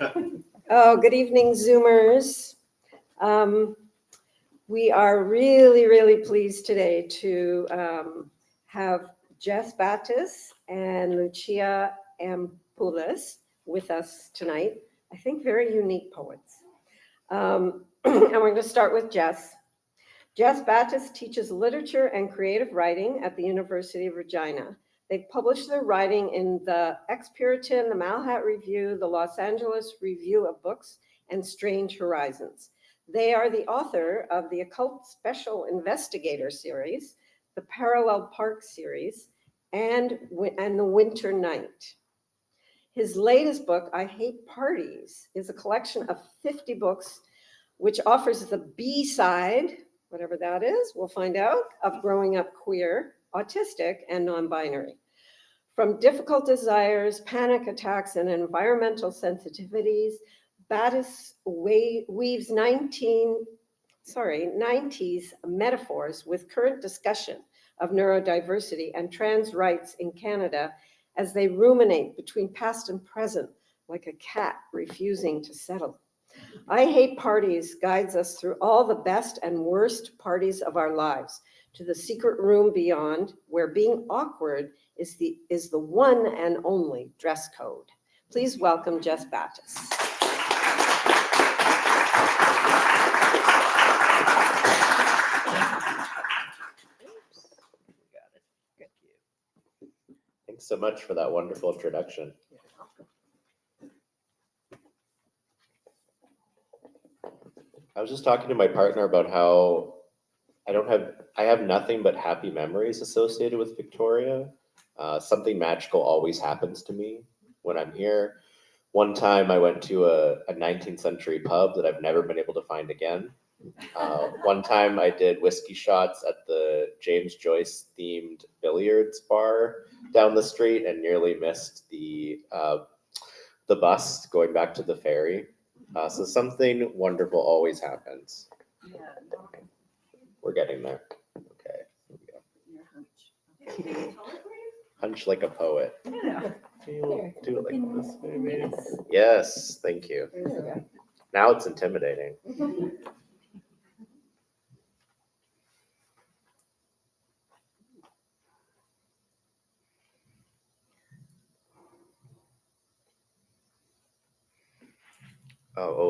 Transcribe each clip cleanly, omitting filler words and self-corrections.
Oh, good evening, Zoomers. We are really, really pleased today to have Jes Battis and Lucía and Polis with us tonight. I think very unique poets. And we're going to start with Jes. Jes Battis teaches literature and creative writing at the University of Regina. They've published their writing in the Ex-Puritan, the Malahat Review, the Los Angeles Review of Books, and Strange Horizons. They are the author of the Occult Special Investigator series, the Parallel Park series, and the Winter Night. His latest book, I Hate Parties, is a collection of 50 books, which offers the B-side, whatever that is, we'll find out, of growing up queer, autistic, and non-binary. From difficult desires, panic attacks, and environmental sensitivities, Battis weaves 90s metaphors with current discussion of neurodiversity and trans rights in Canada as they ruminate between past and present like a cat refusing to settle. I Hate Parties guides us through all the best and worst parties of our lives to the secret room beyond, where being awkward is the one and only dress code. Please welcome Jes Battis. Thanks so much for that wonderful introduction. I was just talking to my partner about how I have nothing but happy memories associated with Victoria. Something magical always happens to me when I'm here. One time I went to a 19th century pub that I've never been able to find again. One time I did whiskey shots at the James Joyce themed billiards bar down the street and nearly missed the bus going back to the ferry. So something wonderful always happens. Yeah. We're getting there. Okay. Your hunch. Hunch like a poet. Yeah. Do it like this, maybe. Yes. Yes, thank you. Now it's intimidating.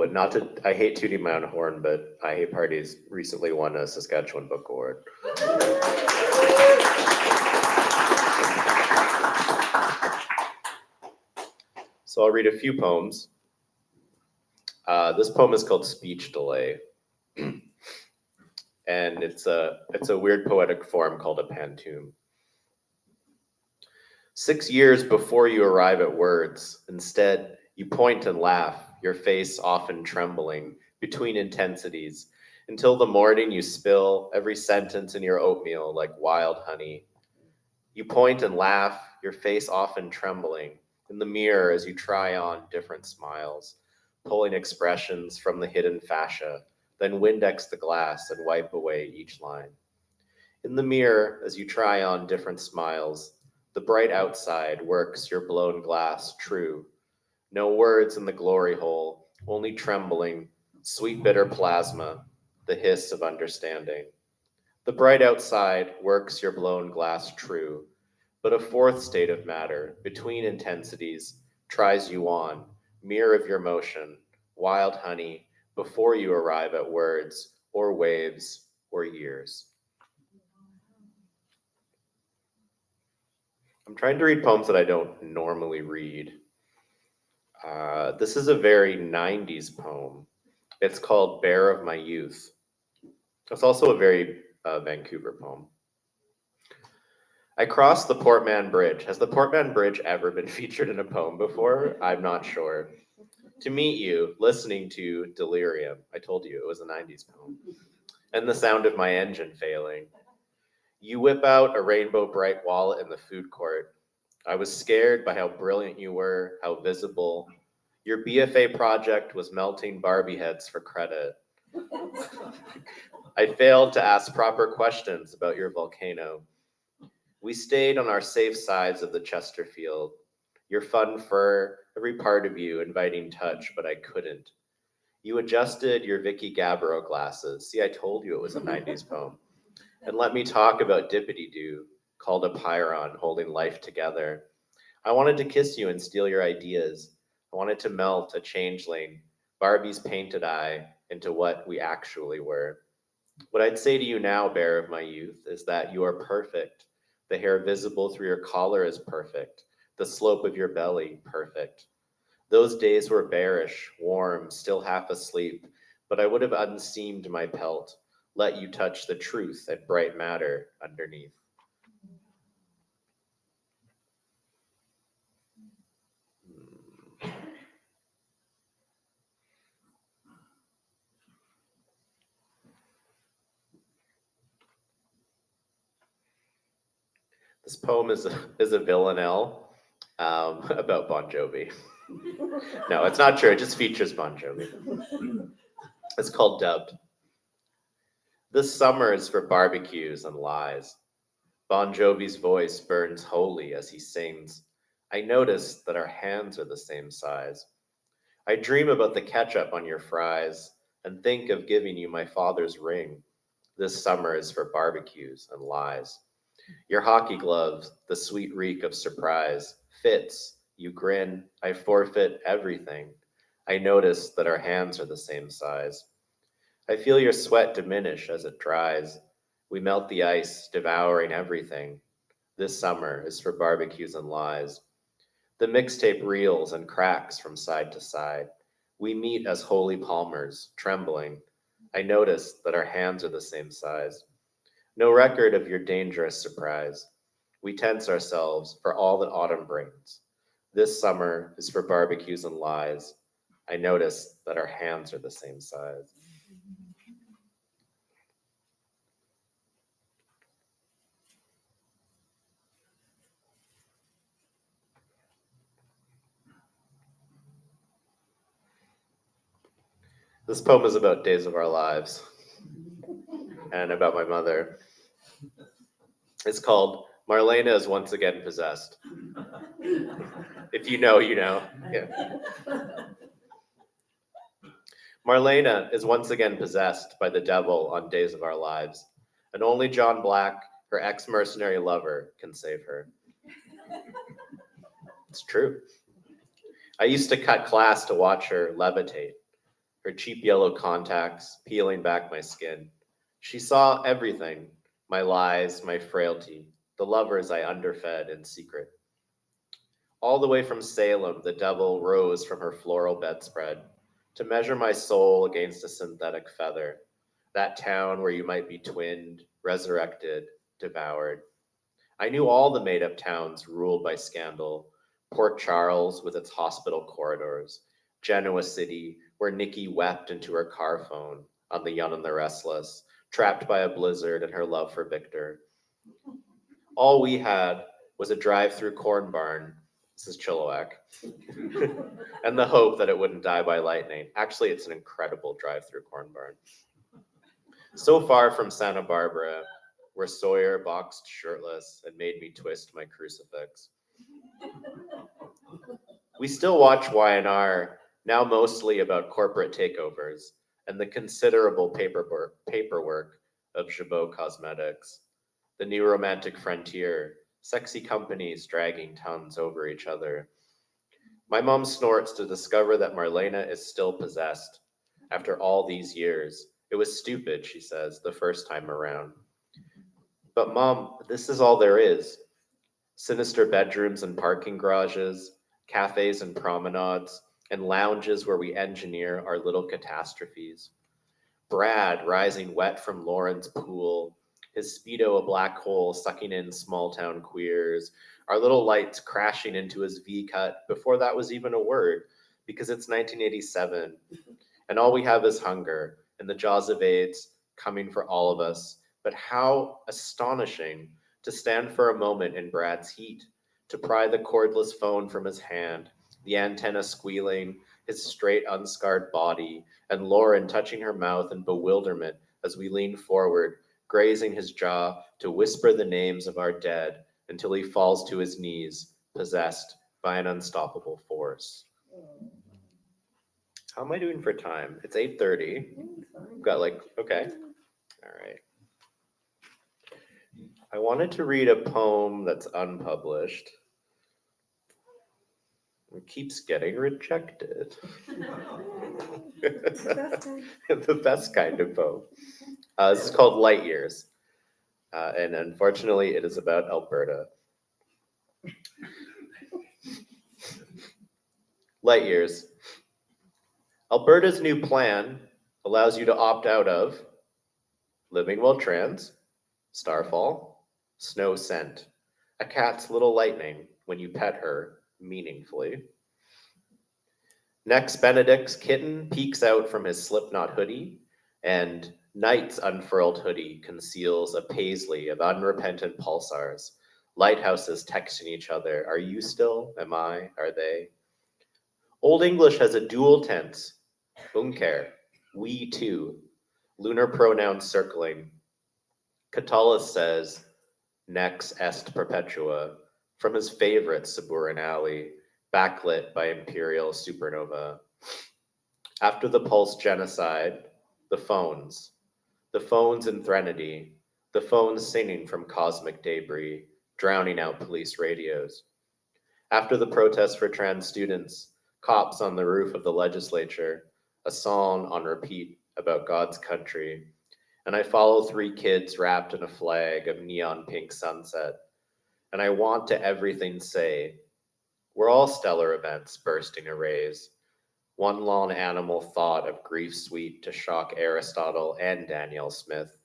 And not to, I hate tooting my own horn, but I Hate Parties recently won a Saskatchewan Book Award. So I'll read a few poems. This poem is called Speech Delay. And it's a weird poetic form called a pantoum. 6 years before you arrive at words, instead, you point and laugh, your face often trembling between intensities, until the morning you spill every sentence in your oatmeal like wild honey. You point and laugh, your face often trembling, in the mirror as you try on different smiles, pulling expressions from the hidden fascia, then Windex the glass and wipe away each line. In the mirror as you try on different smiles, the bright outside works your blown glass true. No words in the glory hole, only trembling, sweet bitter plasma, the hiss of understanding. The bright outside works your blown glass true, but a fourth state of matter, between intensities, tries you on, mirror of your motion, wild honey, before you arrive at words, or waves, or years. I'm trying to read poems that I don't normally read. This is a very 90s poem. It's called Bear of My Youth. It's also a very Vancouver poem. I crossed the Portman Bridge. Has the Portman Bridge ever been featured in a poem before? I'm not sure. To meet you, listening to Delirium. I told you it was a 90s poem. And the sound of my engine failing. You whip out a rainbow bright wallet in the food court. I was scared by how brilliant you were, how visible. Your BFA project was melting Barbie heads for credit. I failed to ask proper questions about your volcano. We stayed on our safe sides of the Chesterfield. Your fun fur, every part of you inviting touch, but I couldn't. You adjusted your Vicky Gabbro glasses. See, I told you it was a 90s poem. And let me talk about Dippity-Doo, called a Pyron holding life together. I wanted to kiss you and steal your ideas. I wanted to melt a changeling, Barbie's painted eye, into what we actually were. What I'd say to you now, bear of my youth, is that you are perfect. The hair visible through your collar is perfect. The slope of your belly, perfect. Those days were bearish, warm, still half asleep, but I would have unseamed my pelt, let you touch the truth and bright matter underneath. This poem is a villanelle about Bon Jovi. No, it's not true. It just features Bon Jovi. It's called Dubbed. This summer is for barbecues and lies. Bon Jovi's voice burns holy as he sings. I notice that our hands are the same size. I dream about the ketchup on your fries and think of giving you my father's ring. This summer is for barbecues and lies. Your hockey gloves, the sweet reek of surprise, fits, you grin, I forfeit everything. I notice that our hands are the same size. I feel your sweat diminish as it dries. We melt the ice, devouring everything. This summer is for barbecues and lies. The mixtape reels and cracks from side to side. We meet as holy palmers, trembling. I notice that our hands are the same size. No record of your dangerous surprise. We tense ourselves for all that autumn brings. This summer is for barbecues and lies. I notice that our hands are the same size. This poem is about days of our lives and about my mother. It's called Marlena is Once Again Possessed. If you know, you know. Yeah. Marlena is once again possessed by the devil on Days of Our Lives, and only John Black, her ex-mercenary lover, can save her. It's true. I used to cut class to watch her levitate, her cheap yellow contacts peeling back my skin. She saw everything, my lies, my frailty, the lovers I underfed in secret. All the way from Salem, the devil rose from her floral bedspread to measure my soul against a synthetic feather, that town where you might be twinned, resurrected, devoured. I knew all the made-up towns ruled by scandal, Port Charles with its hospital corridors, Genoa City, where Nikki wept into her car phone on The Young and the Restless, trapped by a blizzard and her love for Victor. All we had was a drive-through corn barn, this is Chilliwack, and the hope that it wouldn't die by lightning. Actually, it's an incredible drive-through corn barn. So far from Santa Barbara, where Sawyer boxed shirtless and made me twist my crucifix. We still watch Y&R, now mostly about corporate takeovers and the considerable paperwork of Jabot Cosmetics, the new romantic frontier, sexy companies dragging tons over each other. My mom snorts to discover that Marlena is still possessed. After all these years, it was stupid, she says, the first time around. But Mom, this is all there is. Sinister bedrooms and parking garages, cafes and promenades, and lounges where we engineer our little catastrophes. Brad rising wet from Lauren's pool, his Speedo a black hole sucking in small town queers, our little lights crashing into his V-cut before that was even a word, because it's 1987, and all we have is hunger, and the jaws of AIDS coming for all of us. But how astonishing to stand for a moment in Brad's heat, to pry the cordless phone from his hand, the antenna squealing, his straight unscarred body, and Lauren touching her mouth in bewilderment as we lean forward, grazing his jaw to whisper the names of our dead until he falls to his knees, possessed by an unstoppable force. How am I doing for time? It's 8:30. Got okay. All right. I wanted to read a poem that's unpublished. It keeps getting rejected. The best kind of poem. This is called Light Years. And unfortunately, it is about Alberta. Light Years. Alberta's new plan allows you to opt out of living while trans, starfall, snow scent, a cat's little lightning when you pet her meaningfully. Next, Benedict's kitten peeks out from his slipknot hoodie, and Night's unfurled hoodie conceals a paisley of unrepentant pulsars, lighthouses texting each other. Are you still? Am I? Are they? Old English has a dual tense, unker, we too, lunar pronouns circling. Catullus says, nex est perpetua, from his favorite Saburan Alley, backlit by imperial supernova. After the Pulse genocide, the phones in Threnody, the phones singing from cosmic debris, drowning out police radios. After the protests for trans students, cops on the roof of the legislature, a song on repeat about God's country, and I follow 3 kids wrapped in a flag of neon pink sunset, and I want to everything say, we're all stellar events bursting arrays, one long animal thought of grief sweet to shock Aristotle and Danielle Smith,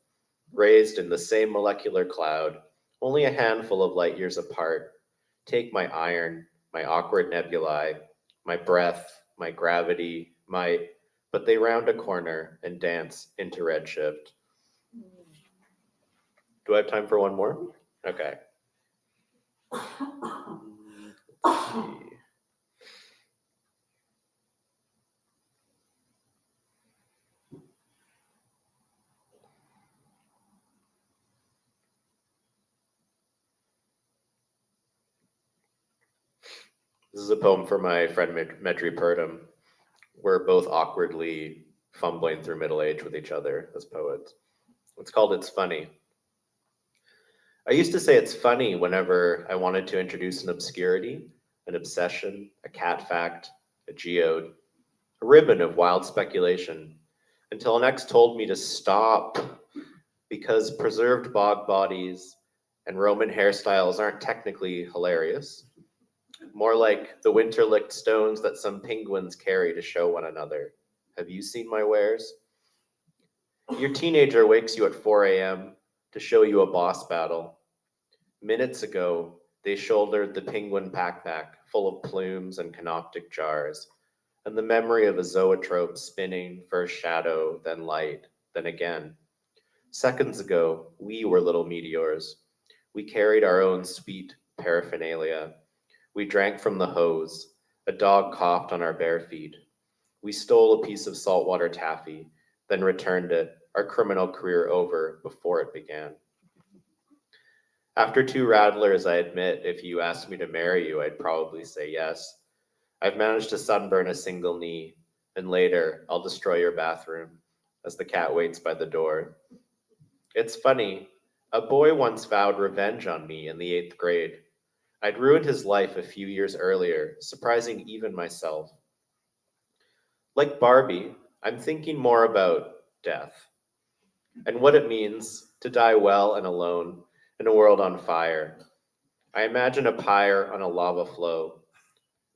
raised in the same molecular cloud, only a handful of light years apart. Take my iron, my awkward nebulae, my breath, my gravity, but they round a corner and dance into redshift. Do I have time for one more? Okay. Let's see. This is a poem for my friend Medri Purdom. We're both awkwardly fumbling through middle age with each other as poets. It's called It's Funny. I used to say it's funny whenever I wanted to introduce an obscurity, an obsession, a cat fact, a geode, a ribbon of wild speculation, until an ex told me to stop because preserved bog bodies and Roman hairstyles aren't technically hilarious. More like the winter-licked stones that some penguins carry to show one another. Have you seen my wares? Your teenager wakes you at 4 a.m. to show you a boss battle. Minutes ago, they shouldered the penguin backpack full of plumes and canoptic jars, and the memory of a zoetrope spinning, first shadow, then light, then again. Seconds ago, we were little meteors. We carried our own sweet paraphernalia. We drank from the hose. A dog coughed on our bare feet. We stole a piece of saltwater taffy, then returned it, our criminal career over before it began. After 2 rattlers, I admit, if you asked me to marry you, I'd probably say yes. I've managed to sunburn a single knee, and later I'll destroy your bathroom as the cat waits by the door. It's funny, a boy once vowed revenge on me in the 8th grade. I'd ruined his life a few years earlier, surprising even myself. Like Barbie, I'm thinking more about death and what it means to die well and alone in a world on fire. I imagine a pyre on a lava flow.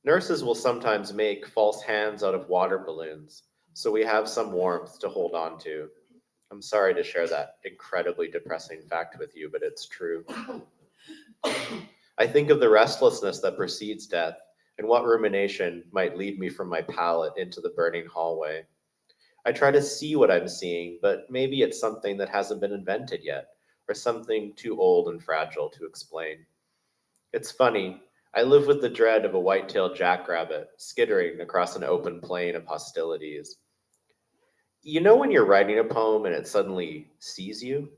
Nurses will sometimes make false hands out of water balloons, so we have some warmth to hold on to. I'm sorry to share that incredibly depressing fact with you, but it's true. I think of the restlessness that precedes death and what rumination might lead me from my pallet into the burning hallway. I try to see what I'm seeing, but maybe it's something that hasn't been invented yet, or something too old and fragile to explain. It's funny, I live with the dread of a white-tailed jackrabbit skittering across an open plain of hostilities. You know when you're writing a poem and it suddenly sees you?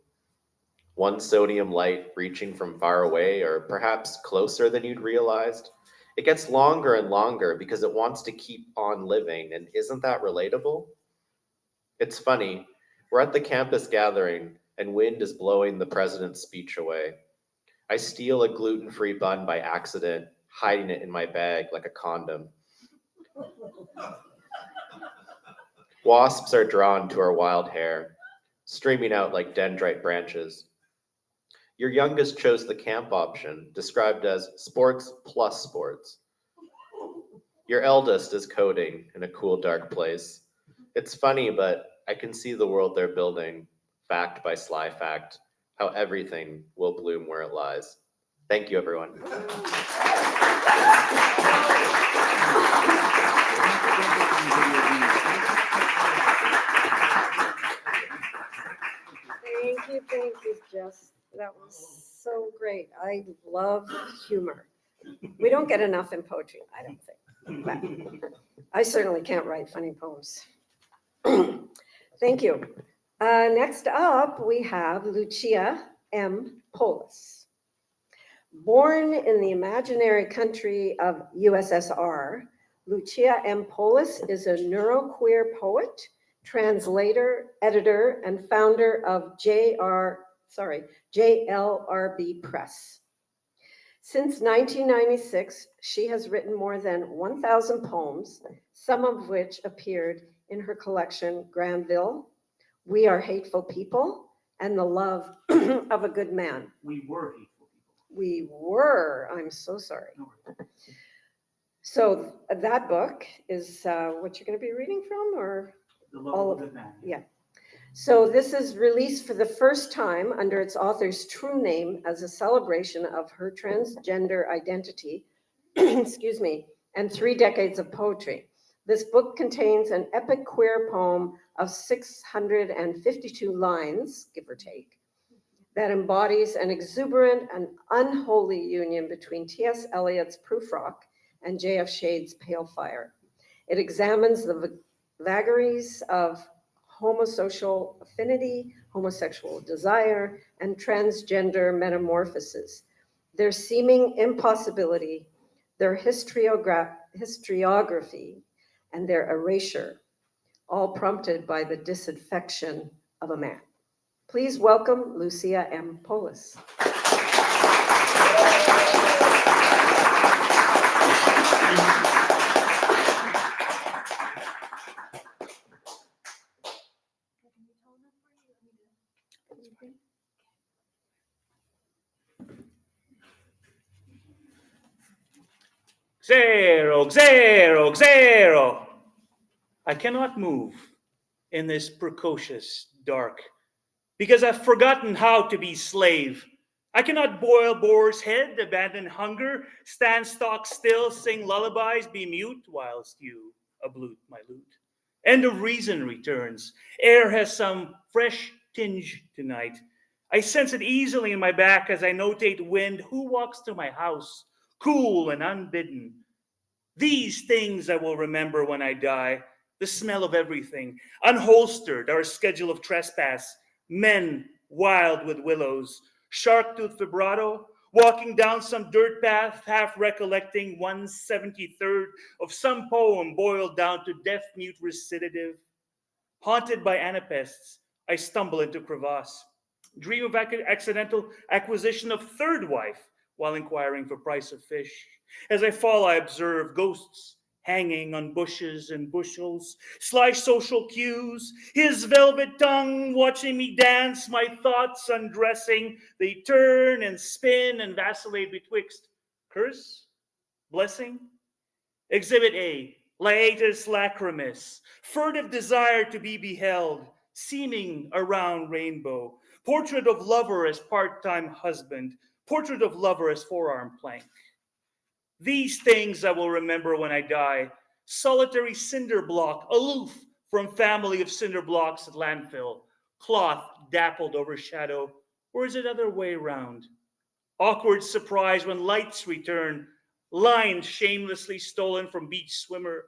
One sodium light reaching from far away or perhaps closer than you'd realized, It gets longer and longer because it wants to keep on living, and isn't that relatable? It's funny, we're at the campus gathering, and wind is blowing the president's speech away. I steal a gluten-free bun by accident, hiding it in my bag like a condom. Wasps are drawn to our wild hair, streaming out like dendrite branches. Your youngest chose the camp option, described as sports plus sports. Your eldest is coding in a cool, dark place. It's funny, but I can see the world they're building, fact by sly fact, how everything will bloom where it lies. Thank you, everyone. Thank you, Jess. That was so great. I love humor. We don't get enough in poetry, I don't think. But I certainly can't write funny poems. Thank you. Next up, we have Lucía M. Polis. Born in the imaginary country of USSR, Lucía M. Polis is a neuroqueer poet, translator, editor, and founder of JLRB Press. Since 1996, she has written more than 1,000 poems, some of which appeared in her collection Granville, We Are Hateful People, and The Love of a Good Man. We were hateful people. We were, I'm so sorry. So that book is what you're going to be reading from, or? The Love of a Good Man. Yeah. So this is released for the first time under its author's true name as a celebration of her transgender identity, excuse me, and 3 decades of poetry. This book contains an epic queer poem of 652 lines, give or take, that embodies an exuberant and unholy union between T.S. Eliot's Prufrock and J.F. Shade's Pale Fire. It examines the vagaries of homosocial affinity, homosexual desire, and transgender metamorphosis, their seeming impossibility, their historiography, and their erasure, all prompted by the disaffection of a man. Please welcome Lucía M. Polis. Zero. I cannot move in this precocious dark because I've forgotten how to be slave. I cannot boil boar's head, abandon hunger, stand stock still, sing lullabies, be mute, whilst you ablute my lute. End of reason returns. Air has some fresh tinge tonight. I sense it easily in my back as I notate wind. Who walks through my house, cool and unbidden? These things I will remember when I die. The smell of everything, unholstered, our schedule of trespass, men wild with willows, shark-toothed vibrato, walking down some dirt path, half recollecting 1/73rd of some poem boiled down to deaf-mute recitative. Haunted by anapests, I stumble into crevasse, dream of accidental acquisition of third wife while inquiring for price of fish. As I fall, I observe ghosts hanging on bushes and bushels, sly social cues, his velvet tongue watching me dance, my thoughts undressing. They turn and spin and vacillate betwixt curse, blessing. Exhibit A, laetus lacrimis, furtive desire to be beheld, seeming around rainbow. Portrait of lover as part-time husband, portrait of lover as forearm plank. These things I will remember when I die. Solitary cinder block, aloof from family of cinder blocks at landfill. Cloth dappled over shadow, or is it other way round? Awkward surprise when lights return. Lines shamelessly stolen from beach swimmer.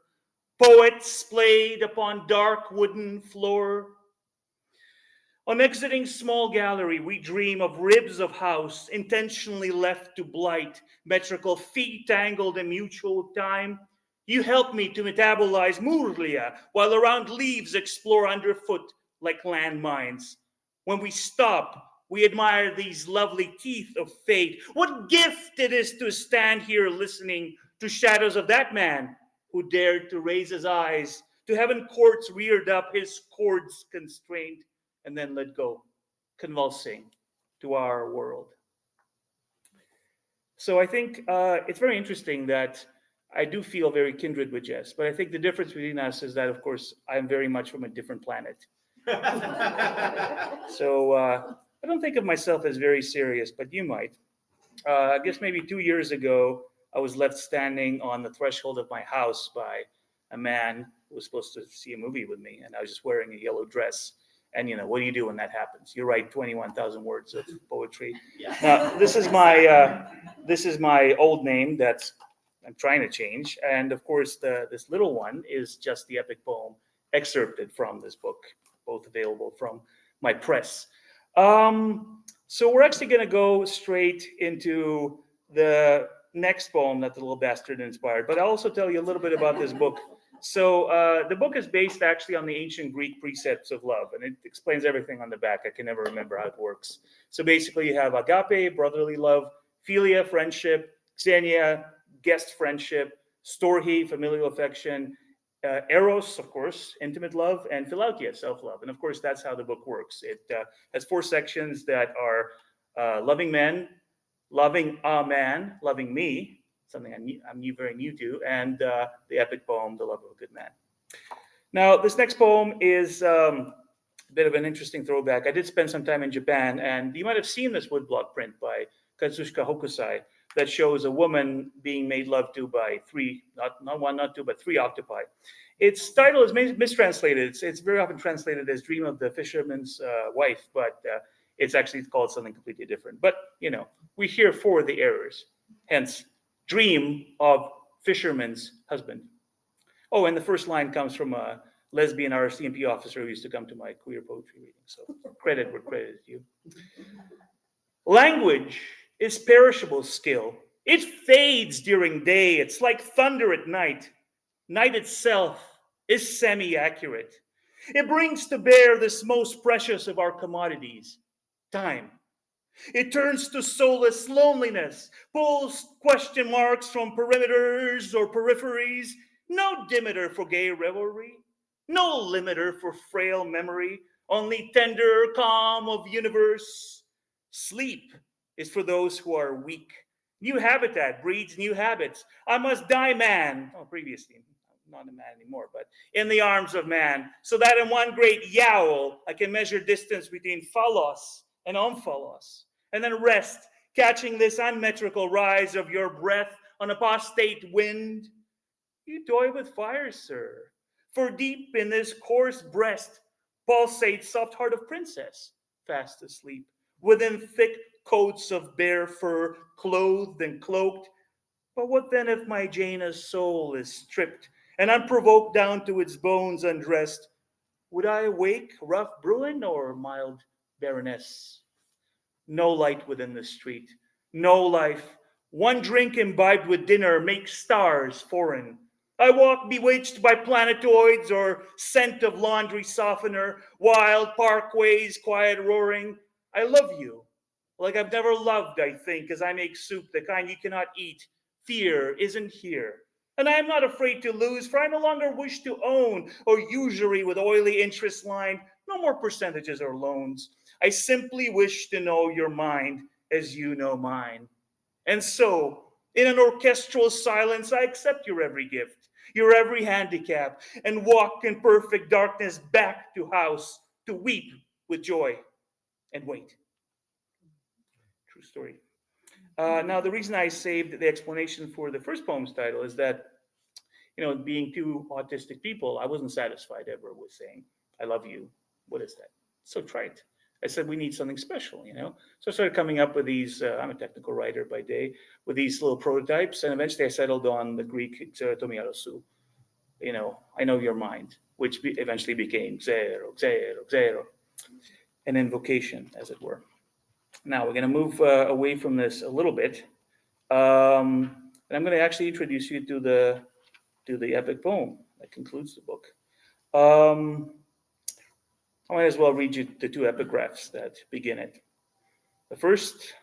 Poet splayed upon dark wooden floor. On exiting small gallery, we dream of ribs of house intentionally left to blight, metrical feet tangled in mutual time. You help me to metabolize murlia, while around leaves explore underfoot like landmines. When we stop, we admire these lovely teeth of fate. What gift it is to stand here listening to shadows of that man who dared to raise his eyes to heaven courts, reared up, his cords constrained, and then let go, convulsing to our world. So I think it's very interesting that I do feel very kindred with Jes, but I think the difference between us is that, of course, I'm very much from a different planet. So I don't think of myself as very serious, but you might. I guess maybe 2 years ago, I was left standing on the threshold of my house by a man who was supposed to see a movie with me, and I was just wearing a yellow dress. And what do you do when that happens? You write 21,000 words of poetry. Yeah. Now, this is my old name that I'm trying to change, and of course, this little one is just the epic poem excerpted from this book, both available from my press. So we're actually going to go straight into the next poem that the little bastard inspired, but I'll also tell you a little bit about this book. So the book is based actually on the ancient Greek precepts of love, and it explains everything on the back. I can never remember how it works. So basically you have agape, brotherly love, philia, friendship, xenia, guest friendship, storge, familial affection, eros, of course, intimate love, and philautia, self-love. And of course, that's how the book works. It has 4 sections that are loving men, loving a man, loving me, something I'm very new to, and the epic poem, The Love of a Good Man. Now, this next poem is a bit of an interesting throwback. I did spend some time in Japan, and you might have seen this woodblock print by Katsushika Hokusai that shows a woman being made love to by 3, not 1, not 2, but 3 octopi. Its title is mistranslated. It's very often translated as Dream of the Fisherman's Wife, but it's actually called something completely different. But, we're here for the errors. Hence, Dream of Fisherman's Husband. Oh, and the first line comes from a lesbian RCMP officer who used to come to my queer poetry reading. So credit where credit is due. Language is perishable skill. It fades during day. It's like thunder at night. Night itself is semi-accurate. It brings to bear this most precious of our commodities, time. It turns to soulless loneliness, pulls question marks from perimeters or peripheries. No dimeter for gay revelry, no limiter for frail memory, only tender calm of universe. Sleep is for those who are weak. New habitat breeds new habits. I must die man, previously, not a man anymore, but in the arms of man, so that in one great yowl, I can measure distance between phalos and omphalos, and then rest, catching this unmetrical rise of your breath on apostate wind. You toy with fire, sir, for deep in this coarse breast pulsates soft heart of princess, fast asleep, within thick coats of bare fur, clothed and cloaked. But what then if my Jaina's soul is stripped and unprovoked down to its bones undressed? Would I wake rough Bruin or mild Baroness? No light within the street, no life. One drink imbibed with dinner makes stars foreign. I walk bewitched by planetoids or scent of laundry softener, wild parkways, quiet roaring. I love you like I've never loved, I think, as I make soup, the kind you cannot eat. Fear isn't here. And I am not afraid to lose, for I no longer wish to own or usury with oily interest line. No more percentages or loans. I simply wish to know your mind as you know mine. And so, in an orchestral silence, I accept your every gift, your every handicap, and walk in perfect darkness back to house to weep with joy and wait. True story. Now, the reason I saved the explanation for the first poem's title is that, being 2 autistic people, I wasn't satisfied ever with saying, I love you. What is that? So trite. I said, we need something special, So I started coming up with these, I'm a technical writer by day, with these little prototypes. And eventually I settled on the Greek Tomiarosu, I know your mind, which eventually became zero, zero, zero. an invocation, as it were. Now we're going to move away from this a little bit, and I'm going to actually introduce you to the epic poem that concludes the book. I might as well read you the two epigraphs that begin it. The first,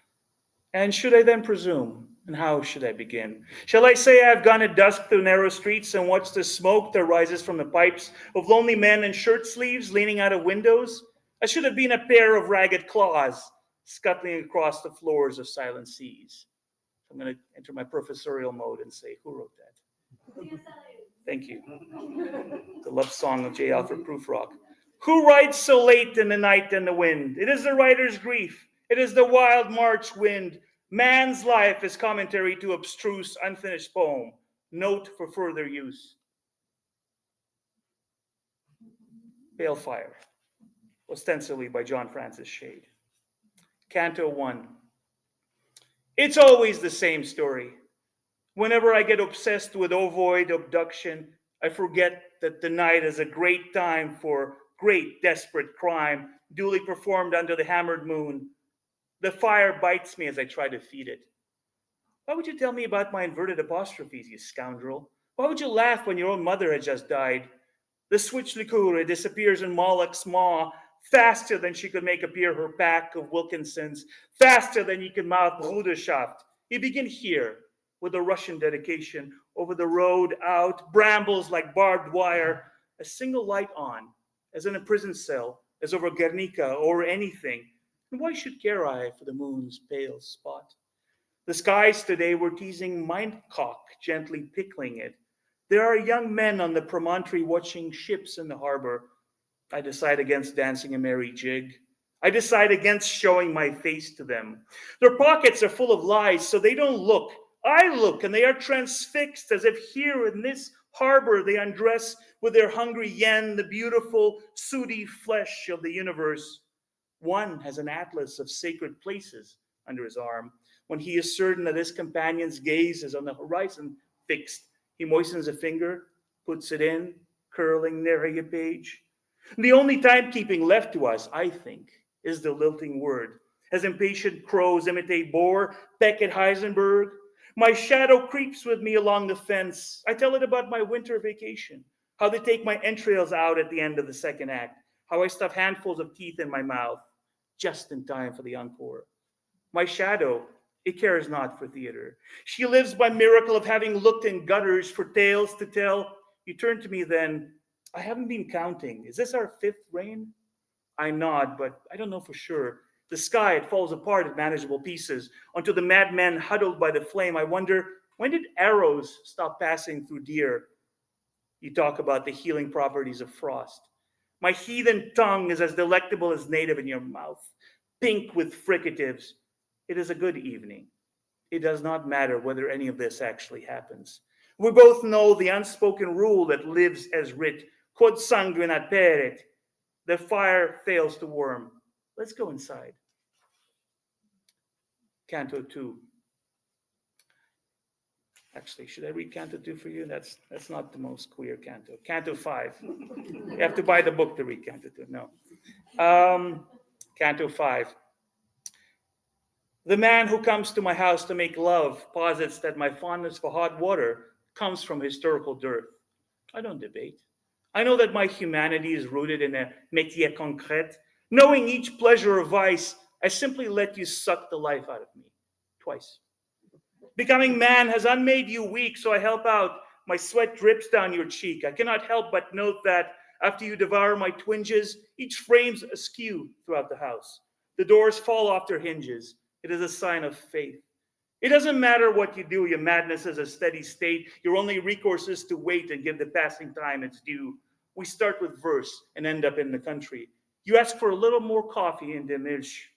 and should I then presume, and how should I begin? Shall I say I have gone at dusk through narrow streets and watched the smoke that rises from the pipes of lonely men in shirt sleeves leaning out of windows? I should have been a pair of ragged claws scuttling across the floors of silent seas. I'm going to enter my professorial mode and say, who wrote that? Thank you. The love song of J. Alfred Prufrock. Who rides so late in the night and the wind? It is the writer's grief. It is the wild March wind. Man's life is commentary to abstruse, unfinished poem. Note for further use. Pale Fire, ostensibly by John Francis Shade. Canto 1. It's always the same story. Whenever I get obsessed with ovoid abduction, I forget that the night is a great time for great desperate crime, duly performed under the hammered moon. The fire bites me as I try to feed it. Why would you tell me about my inverted apostrophes, you scoundrel? Why would you laugh when your own mother had just died? The switch liqueur disappears in Moloch's maw faster than she could make appear her pack of Wilkinsons, faster than you could mouth Bruderschaft. You begin here with a Russian dedication, over the road out, brambles like barbed wire, a single light on, as in a prison cell, as over Guernica or anything. And why should care I for the moon's pale spot? The skies today were teasing Mindcock, gently pickling it. There are young men on the promontory watching ships in the harbor. I decide against dancing a merry jig. I decide against showing my face to them. Their pockets are full of lies, so they don't look. I look, and they are transfixed, as if here in this harbor they undress with their hungry yen the beautiful, sooty flesh of the universe. One has an atlas of sacred places under his arm. When he is certain that his companion's gaze is on the horizon fixed, he moistens a finger, puts it in, curling nary a page. The only timekeeping left to us, I think, is the lilting word. As impatient crows imitate Bohr, peck at Heisenberg, my shadow creeps with me along the fence. I tell it about my winter vacation, how they take my entrails out at the end of the second act, how I stuff handfuls of teeth in my mouth, just in time for the encore. My shadow, it cares not for theater. She lives by miracle of having looked in gutters for tales to tell. You turn to me then, I haven't been counting. Is this our fifth rain? I nod, but I don't know for sure. The sky, it falls apart in manageable pieces. Onto the madmen huddled by the flame, I wonder, when did arrows stop passing through deer? You talk about the healing properties of frost. My heathen tongue is as delectable as native in your mouth, pink with fricatives. It is a good evening. It does not matter whether any of this actually happens. We both know the unspoken rule that lives as writ, quod sanguinat peret. The fire fails to warm. Let's go inside. Canto 2. Actually, should I read Canto 2 for you? That's not the most queer canto. Canto 5. You have to buy the book to read Canto 2. No. Canto 5. The man who comes to my house to make love posits that my fondness for hot water comes from historical dearth. I don't debate. I know that my humanity is rooted in a métier concret. Knowing each pleasure or vice, I simply let you suck the life out of me. Twice. Becoming man has unmade you weak, so I help out. My sweat drips down your cheek. I cannot help but note that after you devour my twinges, each frame's askew throughout the house. The doors fall off their hinges. It is a sign of faith. It doesn't matter what you do, your madness is a steady state. Your only recourse is to wait and give the passing time its due. We start with verse and end up in the country. You ask for a little more coffee in the milch.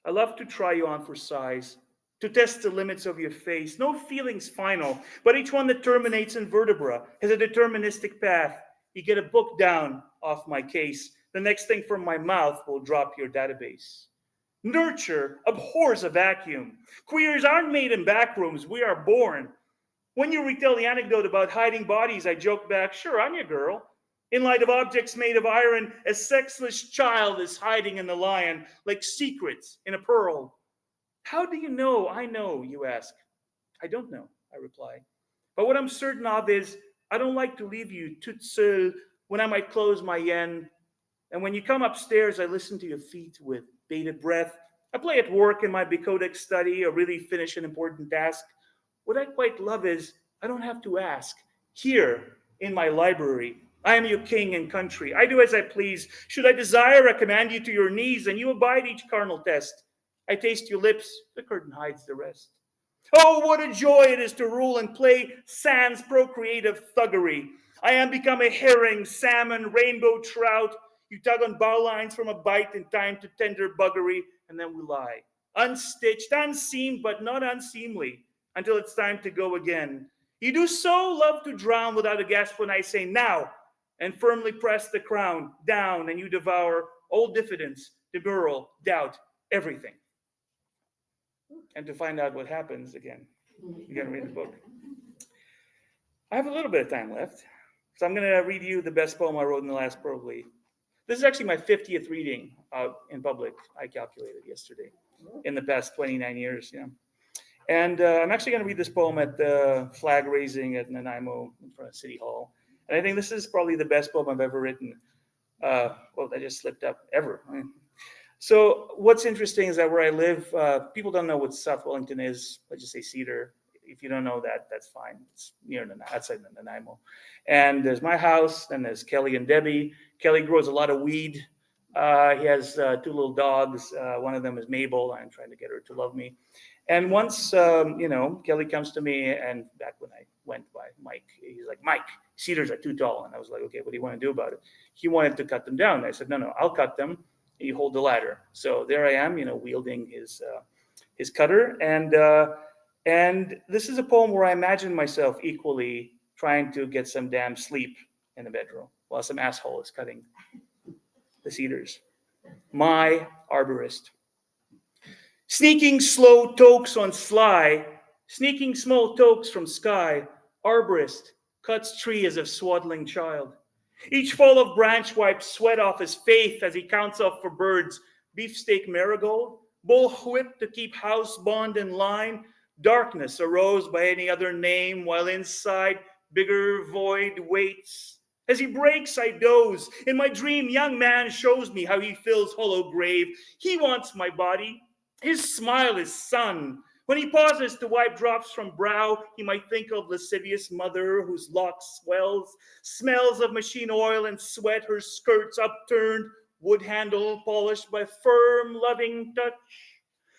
I love to try you on for size, to test the limits of your face. No feelings final, but each one that terminates in vertebra has a deterministic path. You get a book down off my case. The next thing from my mouth will drop your database. Nurture abhors a vacuum. Queers aren't made in back rooms. We are born. When you retell the anecdote about hiding bodies, I joke back, sure, I'm your girl. In light of objects made of iron, a sexless child is hiding in the lion, like secrets in a pearl. How do you know I know, you ask? I don't know, I reply. But what I'm certain of is I don't like to leave you toute seule when I might close my yen. And when you come upstairs, I listen to your feet with bated breath. I play at work in my Bicodic study or really finish an important task. What I quite love is I don't have to ask. Here in my library, I am your king and country. I do as I please. Should I desire, I command you to your knees, and you abide each carnal test. I taste your lips, the curtain hides the rest. Oh, what a joy it is to rule and play sans procreative thuggery. I am become a herring, salmon, rainbow trout. You tug on bowlines from a bite in time to tender buggery, and then we lie. Unstitched, unseamed, but not unseemly, until it's time to go again. You do so love to drown without a gasp when I say now, and firmly press the crown down, and you devour all diffidence, demurral, doubt, everything. And to find out what happens, again, you got to read the book. I have a little bit of time left, so I'm going to read you the best poem I wrote in the last probably. This is actually my 50th reading in public, I calculated yesterday, in the past 29 years. Yeah. And I'm actually going to read this poem at the flag raising at Nanaimo in front of City Hall. And I think this is probably the best poem I've ever written. Well, I just slipped up, ever. So what's interesting is that where I live, people don't know what South Wellington is. Let's just say Cedar. If you don't know that, that's fine. It's near outside Nanaimo. And there's my house, and there's Kelly and Debbie. Kelly grows a lot of weed. He has 2 little dogs. One of them is Mabel. I'm trying to get her to love me. And once, Kelly comes to me, and back when I went by Mike, he's like, Mike, cedars are too tall. And I was like, okay, what do you want to do about it? He wanted to cut them down. And I said, no, I'll cut them. You hold the ladder. So there I am, wielding his cutter. And this is a poem where I imagine myself equally trying to get some damn sleep in the bedroom while some asshole is cutting the cedars. My arborist. Sneaking slow tokes on sly, sneaking small tokes from sky, arborist cuts tree as if swaddling child. Each fall of branch wipes sweat off his faith as he counts off for birds, beefsteak marigold, bull whip to keep house bond in line. Darkness arose by any other name, while inside bigger void waits. As he breaks, I doze. In my dream, young man shows me how he fills hollow grave. He wants my body. His smile is sun. When he pauses to wipe drops from brow, he might think of lascivious mother whose locks swells, smells of machine oil and sweat, her skirts upturned, wood handle polished by firm, loving touch.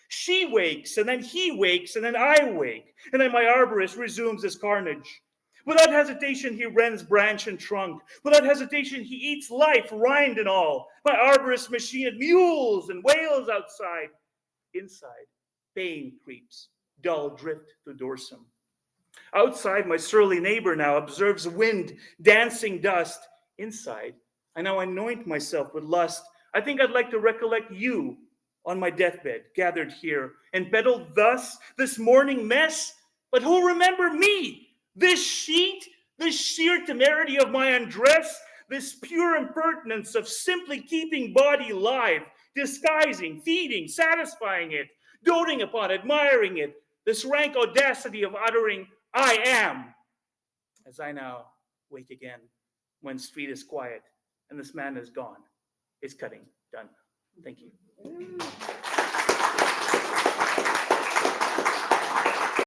She wakes, and then he wakes, and then I wake, and then my arborist resumes his carnage. Without hesitation, he rends branch and trunk. Without hesitation, he eats life, rind and all. My arborist machine, it mules and wails outside. Inside, pain creeps, dull drift through dorsum. Outside, my surly neighbor now observes wind, dancing dust. Inside, I now anoint myself with lust. I think I'd like to recollect you on my deathbed, gathered here, and peddled thus this morning mess. But who'll remember me? This sheet, this sheer temerity of my undress, this pure impertinence of simply keeping body live, disguising, feeding, satisfying it, doting upon, admiring it, this rank audacity of uttering, I am, as I now wake again, when street is quiet and this man is gone, is cutting, done. Thank you.